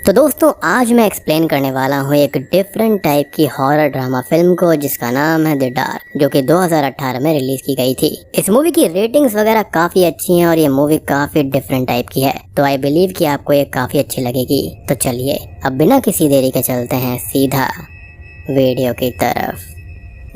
तो दोस्तों आज मैं एक्सप्लेन करने वाला हूँ एक डिफरेंट टाइप की हॉरर ड्रामा फिल्म को जिसका नाम है द डार्क, जो कि 2018 में रिलीज की गई थी। इस मूवी की रेटिंग्स वगैरह काफी अच्छी हैं और ये मूवी काफी डिफरेंट टाइप की है, तो आई बिलीव कि आपको ये काफी अच्छी लगेगी। तो चलिए अब बिना किसी देरी के चलते हैं सीधा वीडियो की तरफ।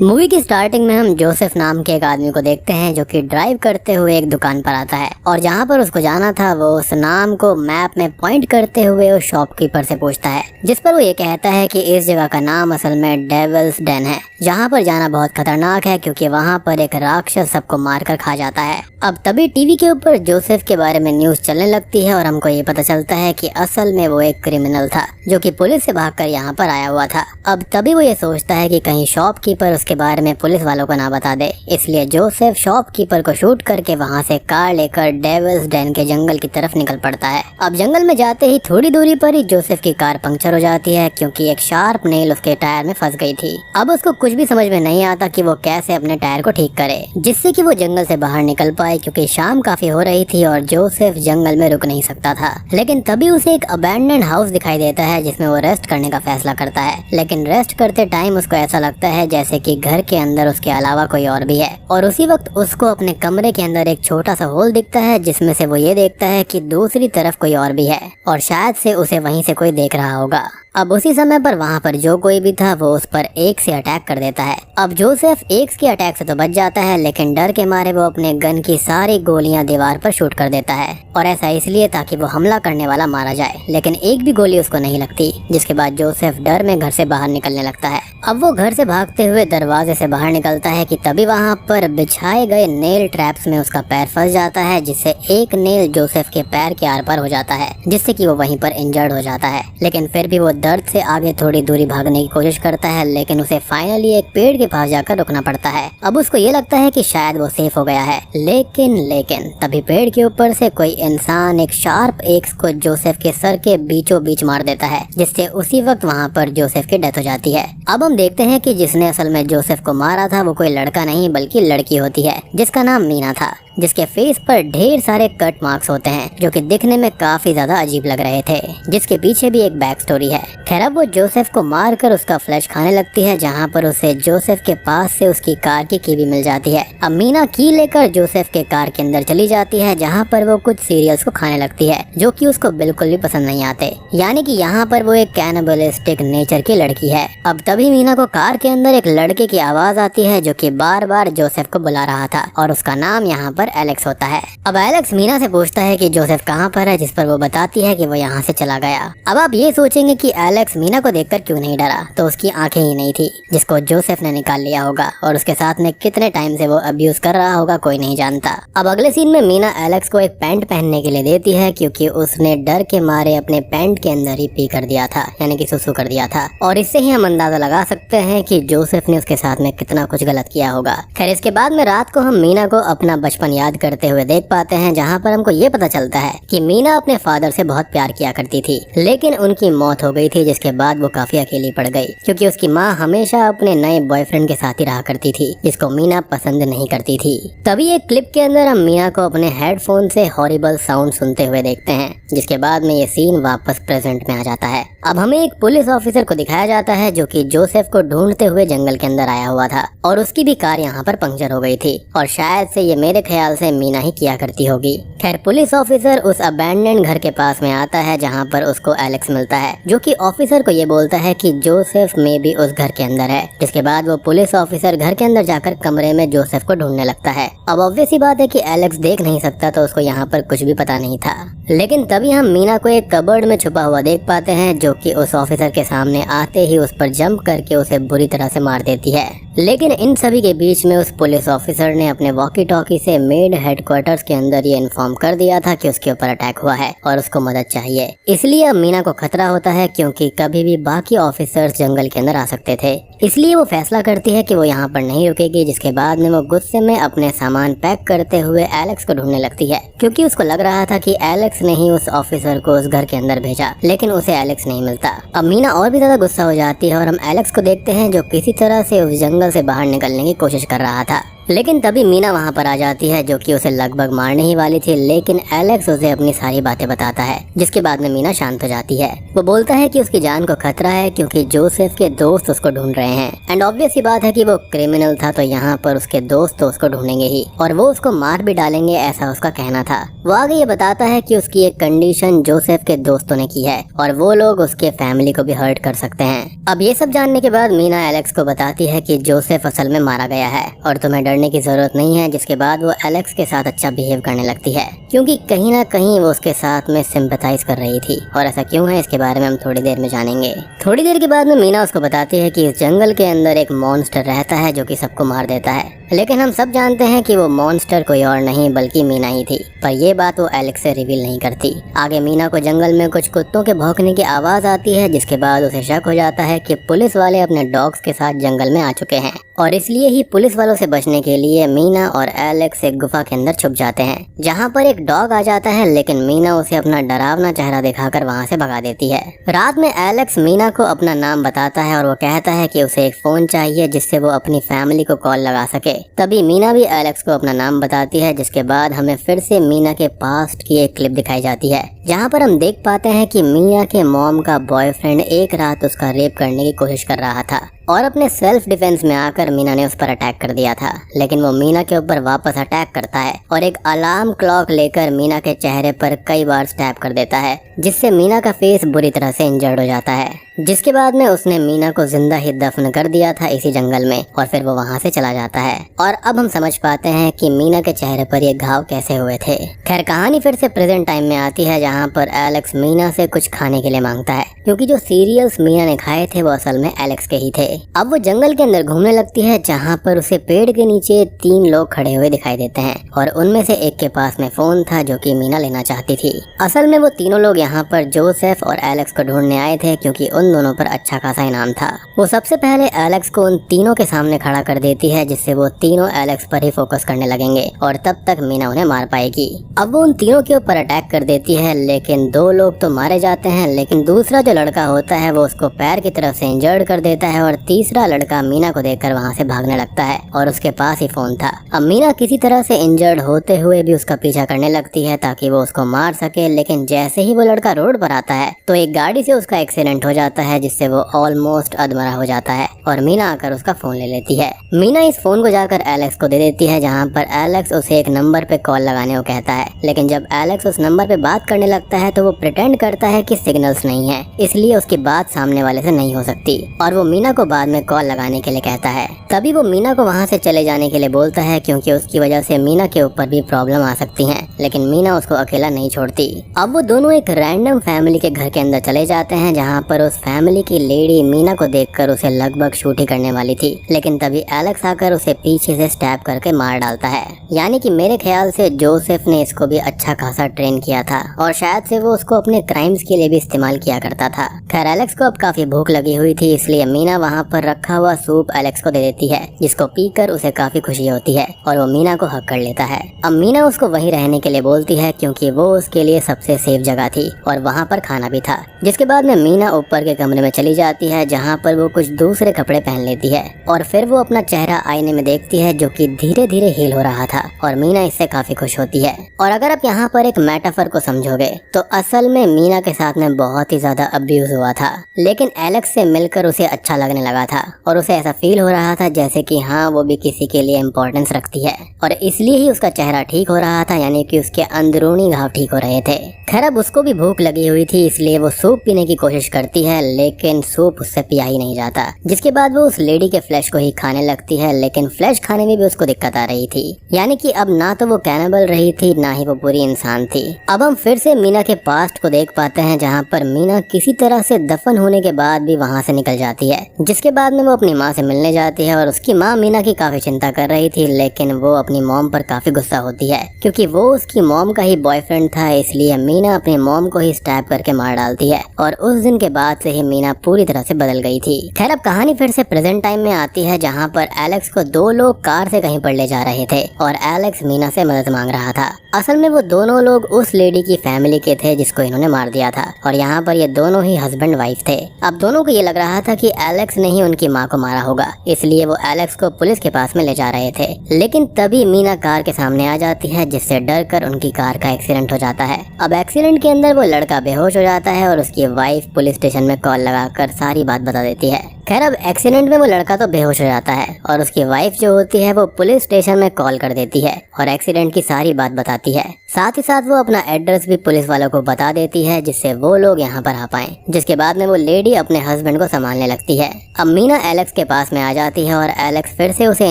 मूवी की स्टार्टिंग में हम जोसेफ नाम के एक आदमी को देखते हैं जो कि ड्राइव करते हुए एक दुकान पर आता है और जहां पर उसको जाना था वो उस नाम को मैप में पॉइंट करते हुए उस शॉपकीपर से पूछता है, जिस पर वो ये कहता है कि इस जगह का नाम असल में डेविल्स डेन है, जहां पर जाना बहुत खतरनाक है क्योंकि वहां पर एक राक्षस सबको मारकर खा जाता है। अब तभी टीवी के ऊपर जोसेफ के बारे में न्यूज चलने लगती है और हमको ये पता चलता है कि असल में वो एक क्रिमिनल था जो कि पुलिस से भागकर यहाँ पर आया हुआ था। अब तभी वो ये सोचता है कि कहीं शॉपकीपर उसके बारे में पुलिस वालों को ना बता दे, इसलिए जोसेफ शॉपकीपर को शूट करके वहाँ से कार लेकर डेविल्स डेन के जंगल की तरफ निकल पड़ता है। अब जंगल में जाते ही थोड़ी दूरी पर ही जोसेफ की कार पंक्चर हो जाती है क्योंकि एक शार्प नेल उसके टायर में फंस गई थी। अब उसको कुछ भी समझ में नहीं आता कि वो कैसे अपने टायर को ठीक करे जिससे कि वो जंगल से बाहर निकल पाए, क्योंकि शाम काफी हो रही थी और जोसेफ जंगल में रुक नहीं सकता था। लेकिन तभी उसे एक अबैंडन्ड हाउस दिखाई देता है जिसमें वो रेस्ट करने का फैसला करता है, लेकिन रेस्ट करते टाइम उसको ऐसा लगता है जैसे कि घर के अंदर उसके अलावा कोई और भी है। और उसी वक्त उसको अपने कमरे के अंदर एक छोटा सा होल दिखता है जिसमें से वो ये देखता है कि दूसरी तरफ कोई और भी है और शायद से उसे वहीं से कोई देख रहा होगा। अब उसी समय पर वहाँ पर जो कोई भी था वो उस पर एक से अटैक कर देता है। अब जोसेफ एक के अटैक से तो बच जाता है, लेकिन डर के मारे वो अपने गन की सारी गोलियां दीवार पर शूट कर देता है और ऐसा इसलिए ताकि वो हमला करने वाला मारा जाए, लेकिन एक भी गोली उसको नहीं लगती। जिसके बाद जोसेफ डर में घर से बाहर निकलने लगता है। अब वो घर से भागते हुए दरवाजे से बाहर निकलता है कि तभी वहाँ पर बिछाए गए नेल ट्रैप्स में उसका पैर फंस जाता है, जिससे एक नेल जोसेफ के पैर के आर पार हो जाता है, जिससे कि वो वहीं पर इंजर्ड हो जाता है। लेकिन फिर भी वो दर्द से आगे थोड़ी दूरी भागने की कोशिश करता है, लेकिन उसे फाइनली एक पेड़ के पास जाकर रुकना पड़ता है। अब उसको ये लगता है कि शायद वो सेफ हो गया है, लेकिन तभी पेड़ के ऊपर से कोई इंसान एक शार्प एक्स को जोसेफ के सर के बीचों बीच मार देता है, जिससे उसी वक्त वहाँ पर जोसेफ की डेथ हो जाती है। अब हम देखते हैं कि जिसने असल में जोसेफ को मारा था वो कोई लड़का नहीं बल्कि लड़की होती है जिसका नाम मीना था, जिसके फेस पर ढेर सारे कट मार्क्स होते हैं जो कि दिखने में काफी ज्यादा अजीब लग रहे थे, जिसके पीछे भी एक बैक स्टोरी है। खैर अब वो जोसेफ को मारकर उसका फ्लैश खाने लगती है, जहां पर उसे जोसेफ के पास से उसकी कार की भी मिल जाती है। अब मीना की लेकर जोसेफ के कार के अंदर चली जाती है, जहां पर वो कुछ सीरियल्स को खाने लगती है जो कि उसको बिल्कुल भी पसंद नहीं आते, यानी कि यहाँ पर वो एक कैनिबलिस्टिक नेचर की लड़की है। अब तभी मीना को कार के अंदर एक लड़के की आवाज आती है जो कि बार बार जोसेफ को बुला रहा था और उसका नाम यहाँ पर एलेक्स होता है। अब एलेक्स मीना से पूछता है कि जोसेफ कहाँ पर है, जिस पर वो बताती है कि वो यहाँ से चला गया। अब आप ये सोचेंगे कि एलेक्स मीना को देखकर क्यों नहीं डरा, तो उसकी आंखें ही नहीं थी जिसको जोसेफ ने निकाल लिया होगा और उसके साथ में कितने टाइम से वो अब्यूज कर रहा होगा कोई नहीं जानता। अब अगले सीन में मीना एलेक्स को एक पैंट पहनने के लिए देती है क्योंकि उसने डर के मारे अपने पैंट के अंदर ही पी कर दिया था, यानी कि सुसु कर दिया था, और इससे ही हम अंदाजा लगा सकते हैं कि जोसेफ ने उसके साथ में कितना कुछ गलत किया होगा। खैर इसके बाद में रात को हम मीना को अपना बचपन याद करते हुए देख पाते हैं, जहाँ पर हमको ये पता चलता है कि मीना अपने फादर से बहुत प्यार किया करती थी, लेकिन उनकी मौत हो गई थी, जिसके बाद वो काफी अकेली पड़ गई क्योंकि उसकी माँ हमेशा अपने नए बॉयफ्रेंड के साथ ही रहा करती थी, जिसको मीना पसंद नहीं करती थी। तभी एक क्लिप के अंदर हम मीना को अपने हेडफोन से हॉरिबल साउंड सुनते हुए देखते हैं, जिसके बाद में ये सीन वापस प्रेजेंट में आ जाता है। अब हमें एक पुलिस ऑफिसर को दिखाया जाता है जो कि जोसेफ को ढूंढते हुए जंगल के अंदर आया हुआ था और उसकी भी कार यहाँ पर पंक्चर हो गई थी और शायद से ये मेरे ख्याल से मीना ही किया करती होगी। खैर पुलिस ऑफिसर उस अबैंडन्ड घर के पास में आता है जहाँ पर उसको एलेक्स मिलता है, जो कि ऑफिसर को ये बोलता है कि जोसेफ में भी उस घर के अंदर है। जिसके बाद वो पुलिस ऑफिसर घर के अंदर जाकर कमरे में जोसेफ को ढूंढने लगता है। अब ऑब्वियस ही बात है कि एलेक्स देख नहीं सकता, तो उसको यहाँ पर कुछ भी पता नहीं था, लेकिन तभी हम मीना को एक कबर्ड में छुपा हुआ देख पाते हैं जो कि उस ऑफिसर के सामने आते ही उस पर जंप करके उसे बुरी तरह से मार देती है। लेकिन इन सभी के बीच में उस पुलिस ऑफिसर ने अपने वॉकी टॉकी से मेड हेडक्वार्टर्स के अंदर ये इन्फॉर्म कर दिया था कि उसके ऊपर अटैक हुआ है और उसको मदद चाहिए। इसलिए अब मीना को खतरा होता है क्योंकि कभी भी बाकी ऑफिसर्स जंगल के अंदर आ सकते थे, इसलिए वो फैसला करती है कि वो यहाँ पर नहीं रुकेगी। जिसके बाद में वो गुस्से में अपने सामान पैक करते हुए एलेक्स को ढूंढने लगती है, क्योंकि उसको लग रहा था कि एलेक्स ने ही उस ऑफिसर को उस घर के अंदर भेजा, लेकिन उसे एलेक्स नहीं मिलता। अब मीना और भी ज्यादा गुस्सा हो जाती है और हम एलेक्स को देखते हैं जो किसी तरह से उस जंगल से बाहर निकलने की कोशिश कर रहा था, लेकिन तभी मीना वहाँ पर आ जाती है जो कि उसे लगभग मारने ही वाली थी, लेकिन एलेक्स उसे अपनी सारी बातें बताता है, जिसके बाद में मीना शांत हो जाती है। वो बोलता है कि उसकी जान को खतरा है क्योंकि जोसेफ के दोस्त उसको ढूंढ रहे हैं एंड ऑब्वियस ही बात है कि वो क्रिमिनल था तो यहाँ पर उसके दोस्त तो उसको ढूंढेंगे ही और वो उसको मार भी डालेंगे, ऐसा उसका कहना था। वो आगे ये बताता है कि उसकी एक कंडीशन जोसेफ के दोस्तों ने की है और वो लोग उसके फैमिली को भी हर्ट कर सकते हैं। अब ये सब जानने के बाद मीना एलेक्स को बताती है कि जोसेफ असल में मारा गया है और तुम्हें डरने की जरूरत नहीं है, जिसके बाद वो एलेक्स के साथ अच्छा बिहेव करने लगती है क्योंकि कहीं ना कहीं वो उसके साथ में सिंपैथाइज कर रही थी। और ऐसा क्यों है इसके बारे में हम थोड़ी देर में जानेंगे। थोड़ी देर के बाद में मीना उसको बताती है कि इस जंगल के अंदर एक मॉन्स्टर रहता है जो कि सबको मार देता है, लेकिन हम सब जानते हैं कि वो मॉन्स्टर कोई और नहीं बल्कि मीना ही थी, पर ये बात वो एलेक्स से रिवील नहीं करती। आगे मीना को जंगल में कुछ कुत्तों के भौंकने की आवाज आती है, जिसके बाद उसे शक हो जाता है कि पुलिस वाले अपने डॉग्स के साथ जंगल में आ चुके हैं और इसलिए ही पुलिस वालों से बचने के लिए मीना और एलेक्स एक गुफा के अंदर छुप जाते हैं, जहाँ पर एक डॉग आ जाता है, लेकिन मीना उसे अपना डरावना चेहरा दिखाकर वहाँ से भगा देती है। रात में एलेक्स मीना को अपना नाम बताता है और वो कहता है कि उसे एक फोन चाहिए जिससे वो अपनी फैमिली को कॉल लगा सके। तभी मीना भी एलेक्स को अपना नाम बताती है, जिसके बाद हमें फिर से मीना के पास्ट की एक क्लिप दिखाई जाती है, जहाँ पर हम देख पाते हैं कि मीना के मॉम का बॉयफ्रेंड एक रात उसका रेप करने की कोशिश कर रहा था और अपने सेल्फ डिफेंस में आकर मीना ने उस पर अटैक कर दिया था, लेकिन वो मीना के ऊपर वापस अटैक करता है और एक अलार्म क्लॉक लेकर मीना के चेहरे पर कई बार स्टैप कर देता है, जिससे मीना का फेस बुरी तरह से इंजर्ड हो जाता है। जिसके बाद में उसने मीना को जिंदा ही दफन कर दिया था इसी जंगल में और फिर वो वहाँ से चला जाता है। और अब हम समझ पाते हैं कि मीना के चेहरे पर ये घाव कैसे हुए थे। खैर कहानी फिर से प्रेजेंट टाइम में आती है, जहाँ पर एलेक्स मीना से कुछ खाने के लिए मांगता है क्योंकि जो सीरियल्स मीना ने खाए थे वो असल में एलेक्स के ही थे। अब वो जंगल के अंदर घूमने लगती है, जहाँ पर उसे पेड़ के नीचे 3 लोग खड़े हुए दिखाई देते हैं और उनमें से एक के पास में फोन था जो कि मीना लेना चाहती थी। असल में वो तीनों लोग यहाँ पर जोसेफ और एलेक्स को ढूंढने आए थे क्योंकि उन दोनों पर अच्छा खासा इनाम था। वो सबसे पहले एलेक्स को उन तीनों के सामने खड़ा कर देती है, जिससे वो तीनों एलेक्स पर ही फोकस करने लगेंगे और तब तक मीना उन्हें मार पाएगी। अब वो उन तीनों के ऊपर अटैक कर देती है, लेकिन 2 लोग तो मारे जाते हैं, लेकिन दूसरा जो लड़का होता है वो उसको पैर की तरफ से इंजर्ड कर देता है और तीसरा लड़का मीना को देखकर वहाँ से भागने लगता है और उसके पास ही फोन था। अब मीना किसी तरह से इंजर्ड होते हुए भी उसका पीछा करने लगती है ताकि वो उसको मार सके, लेकिन जैसे ही वो लड़का रोड पर आता है तो एक गाड़ी से उसका एक्सीडेंट हो जाता है, जिससे वो ऑलमोस्ट अधमरा हो जाता है और मीना आकर उसका फोन ले लेती है। मीना इस फोन को जाकर एलेक्स को दे देती है, जहाँ पर एलेक्स उसे एक नंबर पे कॉल लगाने को कहता है, लेकिन जब एलेक्स उस नंबर पे बात करने लगता है तो वो प्रिटेंड करता है कि सिग्नल्स नहीं है, इसलिए उसकी बात सामने वाले से नहीं हो सकती और वो मीना को बाद में कॉल लगाने के लिए कहता है। तभी वो मीना को वहाँ से चले जाने के लिए बोलता है क्योंकि उसकी वजह से मीना के ऊपर भी प्रॉब्लम आ सकती है, लेकिन मीना उसको अकेला नहीं छोड़ती। अब वो दोनों एक रैंडम फैमिली के घर के अंदर चले जाते हैं, जहाँ पर उस फैमिली की लेडी मीना को देखकर उसे लगभग शूट ही करने वाली थी, लेकिन तभी एलेक्स आकर उसे पीछे से स्टैब करके मार डालता है। यानी कि मेरे ख्याल से जोसेफ ने इसको भी अच्छा खासा ट्रेन किया था और शायद से वो उसको अपने क्राइम्स के लिए भी इस्तेमाल किया करता था। खैर एलेक्स को अब काफी भूख लगी हुई थी, इसलिए मीना वहाँ पर रखा हुआ सूप एलेक्स को दे देती है, जिसको पीकर उसे काफी खुशी होती है और वो मीना को हक कर लेता है। अब मीना उसको वहीं रहने के लिए बोलती है क्योंकि वो उसके लिए सबसे सेफ जगह थी और वहाँ पर खाना भी था। जिसके बाद में मीना ऊपर के कमरे में चली जाती है, जहाँ पर वो कुछ दूसरे कपड़े पहन लेती है और फिर वो अपना चेहरा आईने में देखती है जो कि धीरे धीरे हील हो रहा था और मीना इससे काफी खुश होती है। और अगर आप यहाँ पर एक मेटाफर को समझोगे तो असल में मीना के साथ में बहुत ही ज्यादा अब्यूज हुआ था, लेकिन एलेक्स से मिलकर उसे अच्छा लगने लगा था और उसे ऐसा फील हो रहा था जैसे कि हाँ वो भी किसी के लिए इम्पोर्टेंस रखती है और इसलिए ही उसका चेहरा ठीक हो रहा था, यानी कि उसके अंदरूनी घाव ठीक हो रहे थे। खैर अब उसको भी भूख लगी हुई थी, इसलिए वो सूप पीने की कोशिश करती है, लेकिन सूप उससे पिया ही नहीं जाता। जिसके बाद वो उस लेडी के फ्लैश को ही खाने लगती है, लेकिन फ्लैश खाने में भी उसको दिक्कत आ रही थी, यानी कि अब ना तो वो कैनिबल रही थी ना ही वो पूरी इंसान थी। अब हम फिर से मीना के पास्ट को देख पाते हैं, जहाँ पर मीना किसी तरह से दफन होने के बाद भी वहाँ से निकल जाती है। जिसके बाद में वो अपनी माँ से मिलने जाती है और उसकी माँ मीना की काफी चिंता कर रही थी, लेकिन वो अपनी मॉम पर काफी गुस्सा होती है क्योंकि वो उसकी मॉम का ही बॉयफ्रेंड था, इसलिए मीना अपनी मॉम को ही स्टैब करके मार डालती है और उस दिन के बाद से से ही मीना पूरी तरह से बदल गई थी। खैर अब कहानी फिर से प्रेजेंट टाइम में आती है, जहाँ पर एलेक्स को दो लोग कार से कहीं पर ले जा रहे थे और एलेक्स मीना से मदद मांग रहा था। असल में वो दोनों लोग उस लेडी की फैमिली के थे जिसको इन्होंने मार दिया था और यहाँ पर ये दोनों ही हस्बैंड वाइफ थे। अब दोनों को ये लग रहा था कि एलेक्स ने ही उनकी माँ को मारा होगा, इसलिए वो एलेक्स को पुलिस के पास में ले जा रहे थे। लेकिन तभी मीना कार के सामने आ जाती है, जिससे डर कर उनकी कार का एक्सीडेंट हो जाता है। अब एक्सीडेंट के अंदर वो लड़का बेहोश हो जाता है और उसकी वाइफ पुलिस स्टेशन में कॉल लगाकर सारी बात बता देती है। खैर अब एक्सीडेंट में वो लड़का तो बेहोश हो जाता है और उसकी वाइफ जो होती है वो पुलिस स्टेशन में कॉल कर देती है और एक्सीडेंट की सारी बात बताती है। साथ ही साथ वो अपना एड्रेस भी पुलिस वालों को बता देती है, जिससे वो लोग यहाँ पर आ पाएं। जिसके बाद में वो लेडी अपने हस्बैंड को संभालने लगती है। अब मीना एलेक्स के पास में आ जाती है और एलेक्स फिर से उसे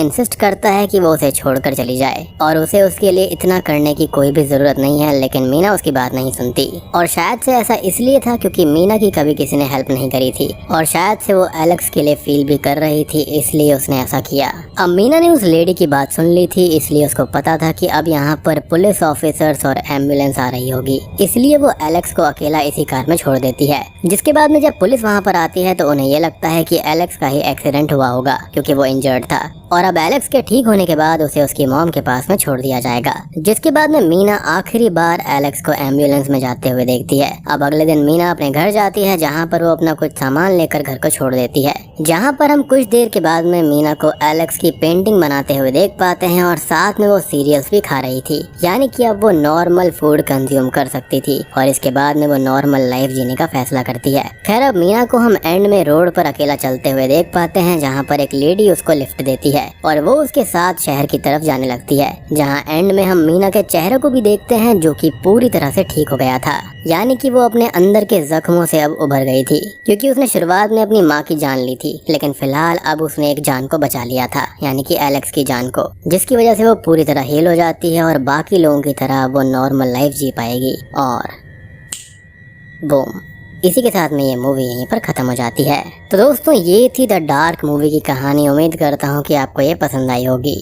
इंसिस्ट करता है कि वो उसे छोड़कर चली जाए और उसे उसके लिए इतना करने की कोई भी जरूरत नहीं है, लेकिन मीना उसकी बात नहीं सुनती। और शायद से ऐसा इसलिए था क्योंकि मीना की कभी किसी ने हेल्प नहीं करी थी और शायद से वो एलेक्स के लिए फील भी कर रही थी, इसलिए उसने ऐसा किया। अब मीना ने उस लेडी की बात सुन ली थी, इसलिए उसको पता था कि अब यहाँ पर पुलिस ऑफिसर्स और एम्बुलेंस आ रही होगी, इसलिए वो एलेक्स को अकेला इसी कार में छोड़ देती है। जिसके बाद में जब पुलिस वहाँ पर आती है तो उन्हें ये लगता है कि एलेक्स का ही एक्सीडेंट हुआ होगा क्योंकि वो इंजर्ड था और अब एलेक्स के ठीक होने के बाद उसे उसकी मॉम के पास में छोड़ दिया जाएगा। जिसके बाद में मीना आखिरी बार एलेक्स को एम्बुलेंस में जाते हुए देखती है। अब अगले दिन मीना अपने घर जाती है, जहाँ पर वो अपना कुछ सामान लेकर घर को छोड़ देती है। जहाँ पर हम कुछ देर के बाद में मीना को एलेक्स की पेंटिंग बनाते हुए देख पाते हैं और साथ में वो सीरियल्स भी खा रही थी, यानी कि अब वो नॉर्मल फूड कंज्यूम कर सकती थी और इसके बाद में वो नॉर्मल लाइफ जीने का फैसला करती है। खैर अब मीना को हम एंड में रोड पर अकेला चलते हुए देख पाते हैं, जहाँ पर एक लेडी उसको लिफ्ट देती है और वो उसके साथ शहर की तरफ जाने लगती है, जहाँ एंड में हम मीना के चेहरे को भी देखते हैं जो कि पूरी तरह से ठीक हो गया था, यानी कि वो अपने अंदर के जख्मों से अब उभर गई थी, क्योंकि उसने शुरुआत में अपनी माँ की जान ली थी, लेकिन फिलहाल अब उसने एक जान को बचा लिया था, यानी कि एलेक्स की जान को, जिसकी वजह से वो पूरी तरह हील हो जाती है और बाकी लोगों की तरह वो नॉर्मल लाइफ जी पाएगी। और बूम, इसी के साथ में ये मूवी यहीं पर खत्म हो जाती है। तो दोस्तों ये थी द डार्क मूवी की कहानी। उम्मीद करता हूँ कि आपको ये पसंद आई होगी।